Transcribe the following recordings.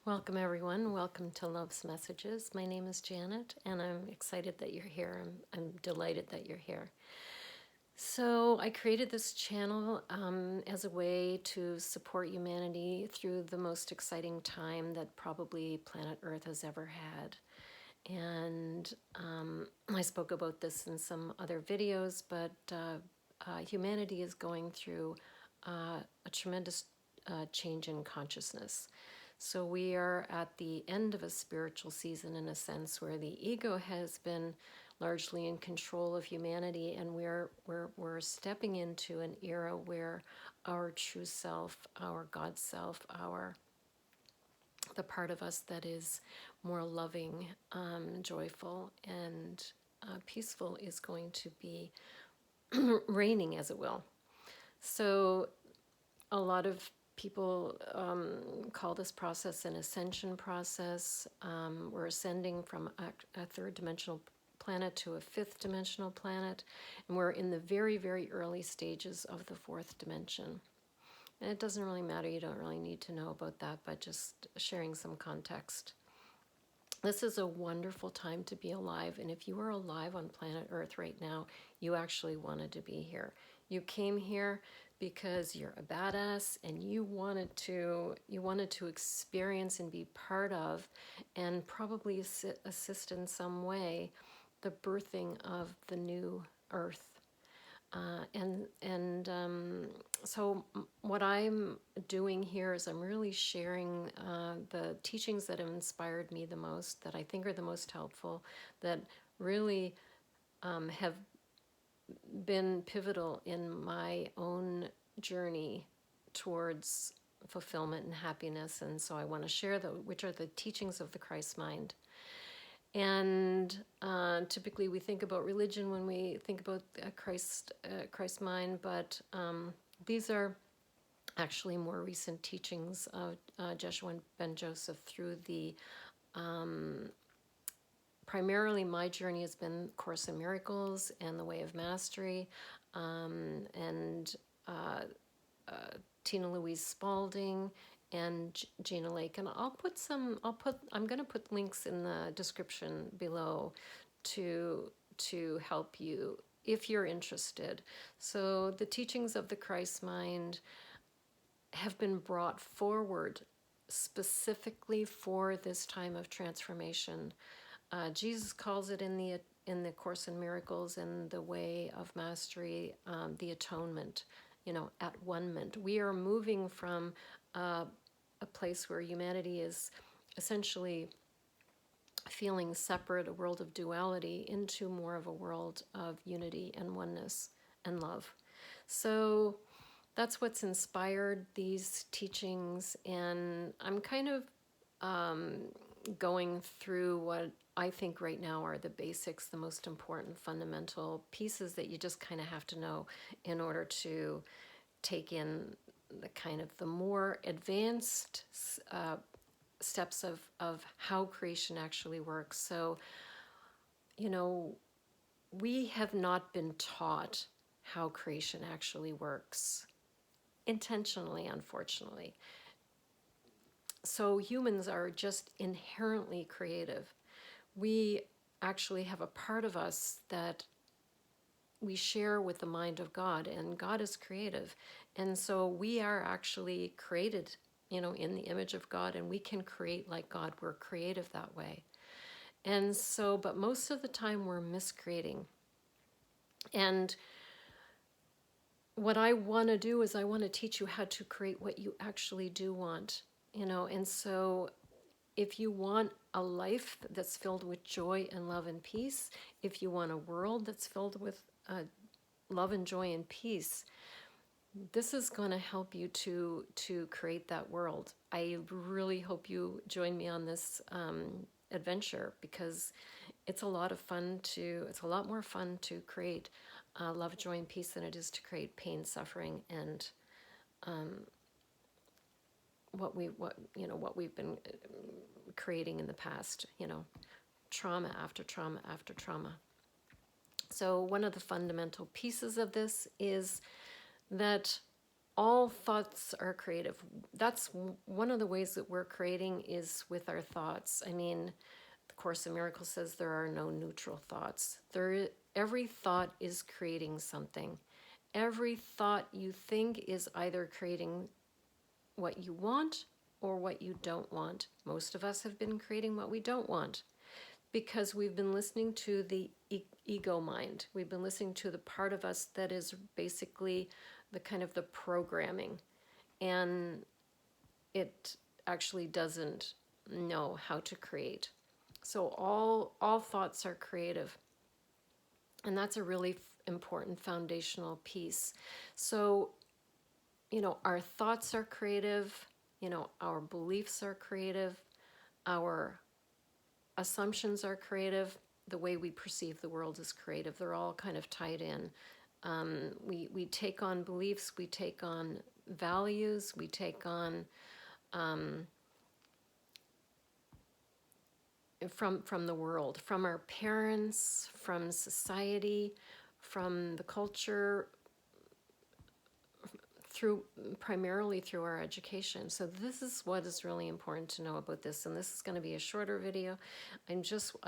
Welcome, everyone. Welcome to Love's Messages. My name is Janet, and I'm excited that you're here. I'm delighted that you're here. So, I created this channel as a way to support humanity through the most exciting time that probably planet Earth has ever had. And I spoke about this in some other videos, but humanity is going through a tremendous change in consciousness. So we are at the end of a spiritual season, in a sense, where the ego has been largely in control of humanity, and we're stepping into an era where our true self, our God self, the part of us that is more loving, joyful, and peaceful is going to be reigning, as it will. So a lot of people call this process an ascension process. We're ascending from a third dimensional planet to a fifth dimensional planet, and we're in the very, very early stages of the fourth dimension. And it doesn't really matter, you don't really need to know about that, but just sharing some context. This is a wonderful time to be alive, and if you are alive on planet Earth right now, you actually wanted to be here. You came here because you're a badass and you wanted to experience and be part of, and probably assist in some way, the birthing of the new Earth. So what I'm doing here is I'm really sharing the teachings that have inspired me the most, that I think are the most helpful, that really have been pivotal in my own journey towards fulfillment and happiness. And so I want to share which are the teachings of the Christ mind. And typically we think about religion when we think about Christ mind, but these are actually more recent teachings of Jeshua and Ben Joseph through the primarily my journey has been Course in Miracles and the Way of Mastery, and Tina Louise Spalding and Gina Lake. And I'm going to put links in the description below to help you if you're interested. So the teachings of the Christ mind have been brought forward specifically for this time of transformation. Jesus calls it in the Course in Miracles and the Way of Mastery, the atonement, at one-ment. We are moving from a place where humanity is essentially feeling separate, a world of duality, into more of a world of unity and oneness and love. So that's what's inspired these teachings, and I'm kind of going through what I think right now are the basics, the most important fundamental pieces that you just kind of have to know in order to take in the more advanced steps of how creation actually works. So, we have not been taught how creation actually works, intentionally, unfortunately. So humans are just inherently creative. We actually have a part of us that we share with the mind of God, and God is creative. And so we are actually created, in the image of God, and we can create like God. We're creative that way. And so, but most of the time we're miscreating. And what I want to do is I want to teach you how to create what you actually do want, and so if you want a life that's filled with joy and love and peace, if you want a world that's filled with love and joy and peace, this is going to help you to create that world. I really hope you join me on this adventure, because it's a lot more fun to create love, joy, and peace than it is to create pain, suffering, and what we've been creating in the past, trauma after trauma after trauma. So one of the fundamental pieces of this is that all thoughts are creative. That's one of the ways that we're creating is with our thoughts. I mean, the Course in Miracles says there are no neutral thoughts. Every thought is creating something. Every thought you think is either creating what you want or what you don't want. Most of us have been creating what we don't want because we've been listening to the ego mind. We've been listening to the part of us that is basically the kind of the programming. And it actually doesn't know how to create. So all thoughts are creative. And that's a really important foundational piece. So, our thoughts are creative, our beliefs are creative, our assumptions are creative, the way we perceive the world is creative. They're all kind of tied in. We take on beliefs, we take on values, we take on from the world, from our parents, from society, from the culture, primarily through our education. So this is what is really important to know about this, and this is going to be a shorter video. I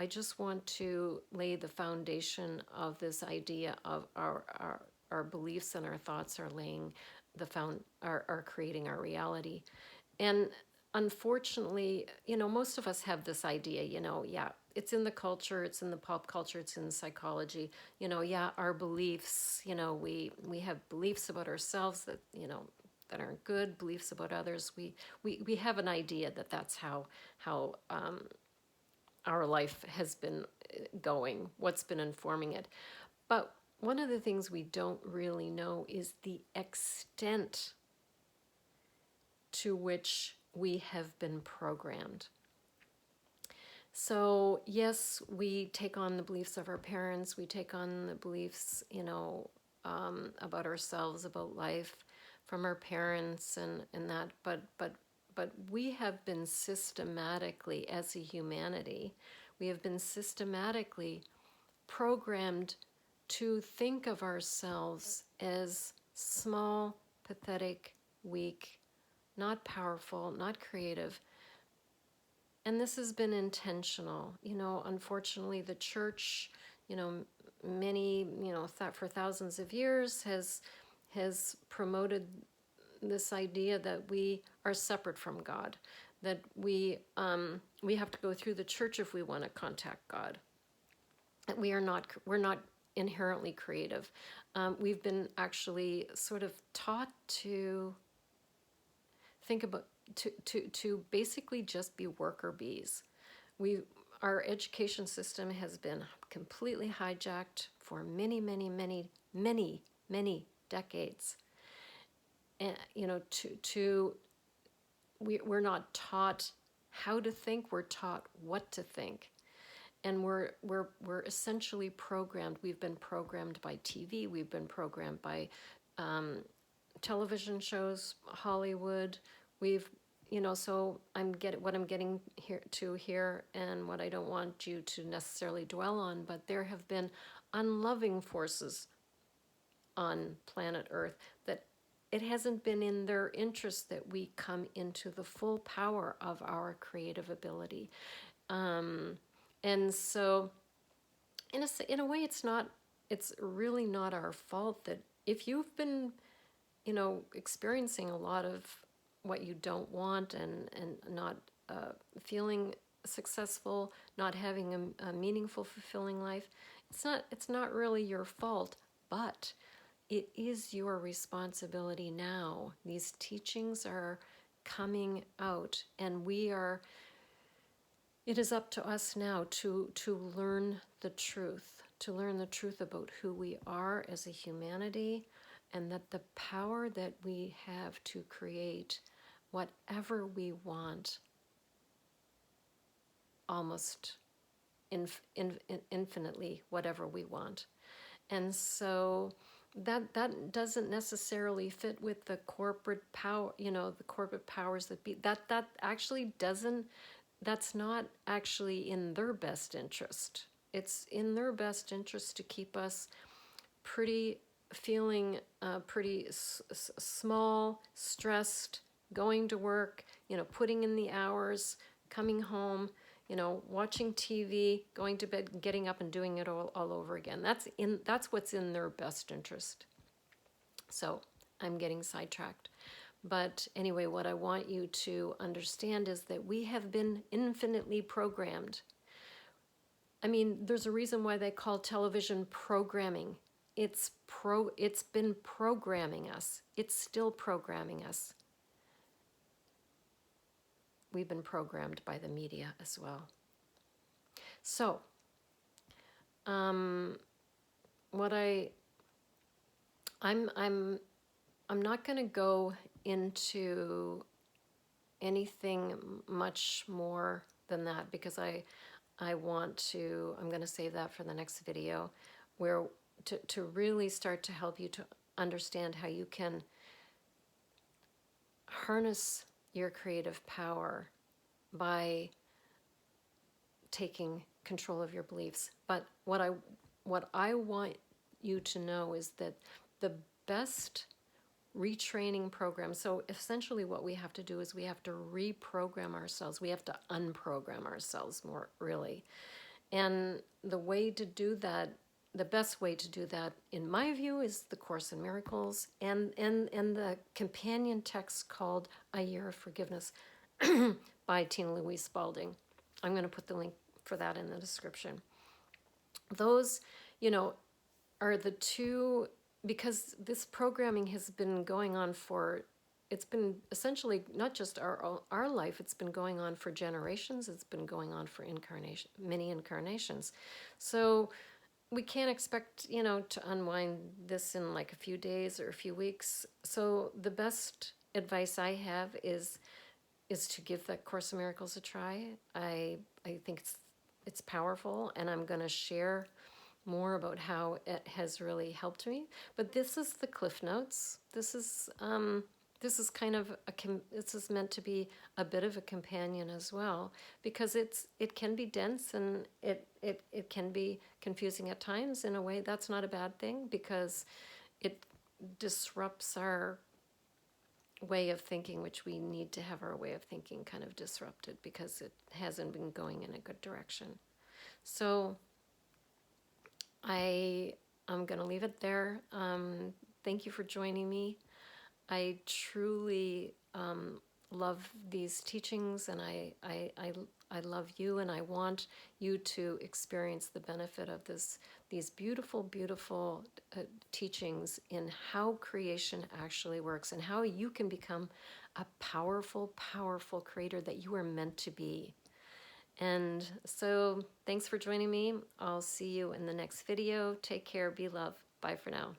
just want to lay the foundation of this idea of our beliefs and our thoughts are laying are creating our reality. And unfortunately, most of us have this idea, yeah, it's in the culture, it's in the pop culture, it's in psychology, yeah, our beliefs, we have beliefs about ourselves that, that aren't good, beliefs about others. We have an idea that that's how our life has been going, what's been informing it. But one of the things we don't really know is the extent to which we have been programmed. So yes, we take on the beliefs of our parents, we take on the beliefs, about ourselves, about life from our parents and that, but we have been systematically, as a humanity, we have been systematically programmed to think of ourselves as small, pathetic, weak, not powerful, not creative. And this has been intentional. Unfortunately, the church, many, for thousands of years has promoted this idea that we are separate from God, that we have to go through the church if we want to contact God. That we're not inherently creative. We've been actually sort of taught to think about to basically just be worker bees. Our education system has been completely hijacked for many, many, many, many, many decades. And we're not taught how to think, we're taught what to think. And we're essentially programmed. We've been programmed by TV, we've been programmed by television shows, Hollywood. So what I'm getting here, and what I don't want you to necessarily dwell on, but there have been unloving forces on planet Earth that it hasn't been in their interest that we come into the full power of our creative ability. And so in a way, it's really not our fault that if you've been experiencing a lot of what you don't want and not feeling successful, not having a meaningful, fulfilling life, it's not really your fault, but it is your responsibility now. These teachings are coming out, and it is up to us now to learn the truth, about who we are as a humanity, and that the power that we have to create whatever we want, almost infinitely whatever we want. And so that doesn't necessarily fit with the corporate power, the corporate powers that be. That actually doesn't. That's not actually in their best interest. It's in their best interest to keep us pretty feeling pretty small, stressed, going to work, putting in the hours, coming home, watching TV, going to bed, getting up and doing it all over again. That's what's in their best interest. So I'm getting sidetracked. But anyway, what I want you to understand is that we have been infinitely programmed. I mean, there's a reason why they call television programming. It's been programming us. It's still programming us. We've been programmed by the media as well. So, what I'm not going to go into anything much more than that because I'm going to save that for the next video, where to really start to help you to understand how you can harness your creative power by taking control of your beliefs. But what I want you to know is that the best retraining program, so essentially what we have to do is we have to reprogram ourselves. We have to unprogram ourselves more, really. And the way to do that, the best way to do that, in my view, is the Course in Miracles and the companion text called A Year of Forgiveness by Tina Louise Spalding. I'm going to put the link for that in the description. Those, are the two, because this programming has been going on it's been essentially not just our life, it's been going on for generations, it's been going on for many incarnations. So we can't expect, to unwind this in like a few days or a few weeks. So the best advice I have is to give that Course in Miracles a try. I think it's powerful, and I'm going to share more about how it has really helped me. But this is the Cliff Notes. This is kind of this is meant to be a bit of a companion as well, because it can be dense and it can be confusing at times. In a way, that's not a bad thing, because it disrupts our way of thinking, which we need to have our way of thinking kind of disrupted because it hasn't been going in a good direction. So I'm going to leave it there. Thank you for joining me. I truly love these teachings, and I love you, and I want you to experience the benefit of these beautiful, beautiful teachings in how creation actually works and how you can become a powerful, powerful creator that you are meant to be. And so thanks for joining me. I'll see you in the next video. Take care. Be love. Bye for now.